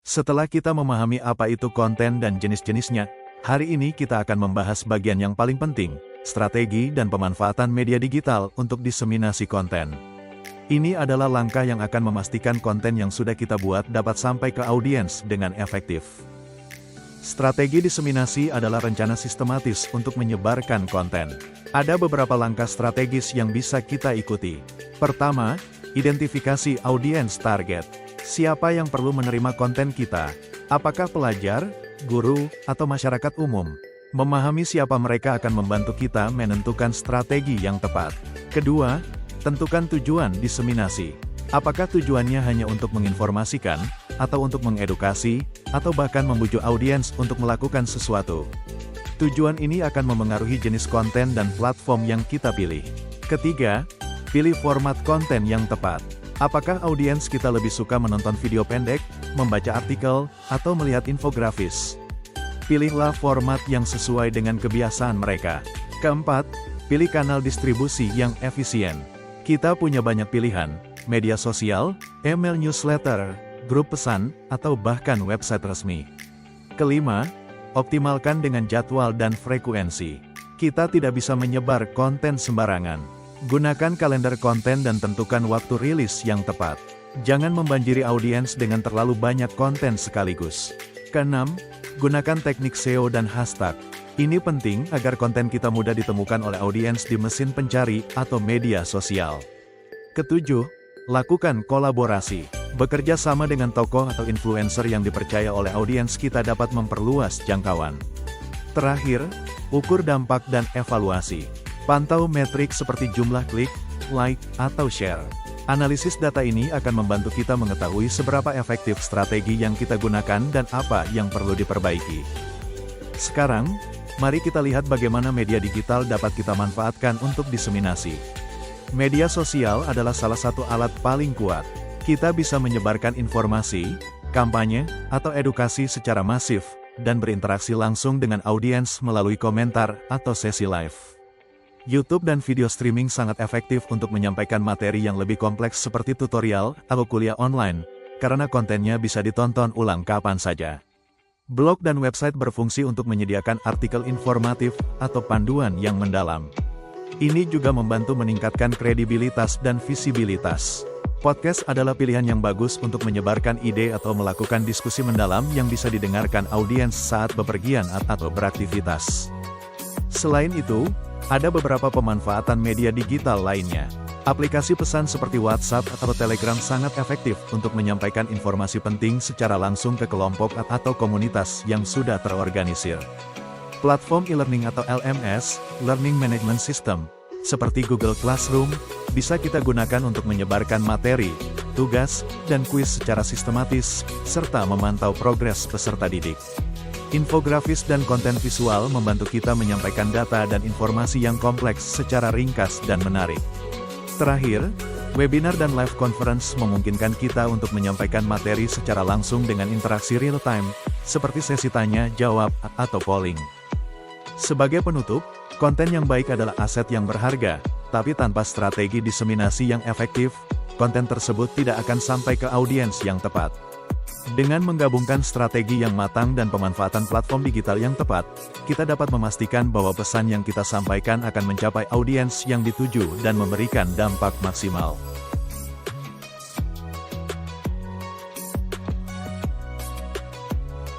Setelah kita memahami apa itu konten dan jenis-jenisnya, hari ini kita akan membahas bagian yang paling penting, strategi dan pemanfaatan media digital untuk diseminasi konten. Ini adalah langkah yang akan memastikan konten yang sudah kita buat dapat sampai ke audiens dengan efektif. Strategi diseminasi adalah rencana sistematis untuk menyebarkan konten. Ada beberapa langkah strategis yang bisa kita ikuti. Pertama, identifikasi audiens target. Siapa yang perlu menerima konten kita? Apakah pelajar, guru, atau masyarakat umum? Memahami siapa mereka akan membantu kita menentukan strategi yang tepat. Kedua, tentukan tujuan diseminasi. Apakah tujuannya hanya untuk menginformasikan, atau untuk mengedukasi, atau bahkan membujuk audiens untuk melakukan sesuatu? Tujuan ini akan memengaruhi jenis konten dan platform yang kita pilih. Ketiga, pilih format konten yang tepat. Apakah audiens kita lebih suka menonton video pendek, membaca artikel, atau melihat infografis? Pilihlah format yang sesuai dengan kebiasaan mereka. Keempat, pilih kanal distribusi yang efisien. Kita punya banyak pilihan, media sosial, email newsletter, grup pesan, atau bahkan website resmi. Kelima, optimalkan dengan jadwal dan frekuensi. Kita tidak bisa menyebar konten sembarangan. Gunakan kalender konten dan tentukan waktu rilis yang tepat. Jangan membanjiri audiens dengan terlalu banyak konten sekaligus. Keenam, gunakan teknik SEO dan hashtag. Ini penting agar konten kita mudah ditemukan oleh audiens di mesin pencari atau media sosial. Ketujuh, lakukan kolaborasi. Bekerja sama dengan tokoh atau influencer yang dipercaya oleh audiens kita dapat memperluas jangkauan. Terakhir, ukur dampak dan evaluasi. Pantau metrik seperti jumlah klik, like, atau share. Analisis data ini akan membantu kita mengetahui seberapa efektif strategi yang kita gunakan dan apa yang perlu diperbaiki. Sekarang, mari kita lihat bagaimana media digital dapat kita manfaatkan untuk diseminasi. Media sosial adalah salah satu alat paling kuat. Kita bisa menyebarkan informasi, kampanye, atau edukasi secara masif, dan berinteraksi langsung dengan audiens melalui komentar atau sesi live. YouTube dan video streaming sangat efektif untuk menyampaikan materi yang lebih kompleks seperti tutorial atau kuliah online, karena kontennya bisa ditonton ulang kapan saja. Blog dan website berfungsi untuk menyediakan artikel informatif atau panduan yang mendalam. Ini juga membantu meningkatkan kredibilitas dan visibilitas. Podcast adalah pilihan yang bagus untuk menyebarkan ide atau melakukan diskusi mendalam yang bisa didengarkan audiens saat bepergian atau beraktivitas. Selain itu, ada beberapa pemanfaatan media digital lainnya. Aplikasi pesan seperti WhatsApp atau Telegram sangat efektif untuk menyampaikan informasi penting secara langsung ke kelompok atau komunitas yang sudah terorganisir. Platform e-learning atau LMS, Learning Management System, seperti Google Classroom, bisa kita gunakan untuk menyebarkan materi, tugas, dan kuis secara sistematis, serta memantau progres peserta didik. Infografis dan konten visual membantu kita menyampaikan data dan informasi yang kompleks secara ringkas dan menarik. Terakhir, webinar dan live conference memungkinkan kita untuk menyampaikan materi secara langsung dengan interaksi real-time, seperti sesi tanya-jawab atau polling. Sebagai penutup, konten yang baik adalah aset yang berharga, tapi tanpa strategi diseminasi yang efektif, konten tersebut tidak akan sampai ke audiens yang tepat. Dengan menggabungkan strategi yang matang dan pemanfaatan platform digital yang tepat, kita dapat memastikan bahwa pesan yang kita sampaikan akan mencapai audiens yang dituju dan memberikan dampak maksimal.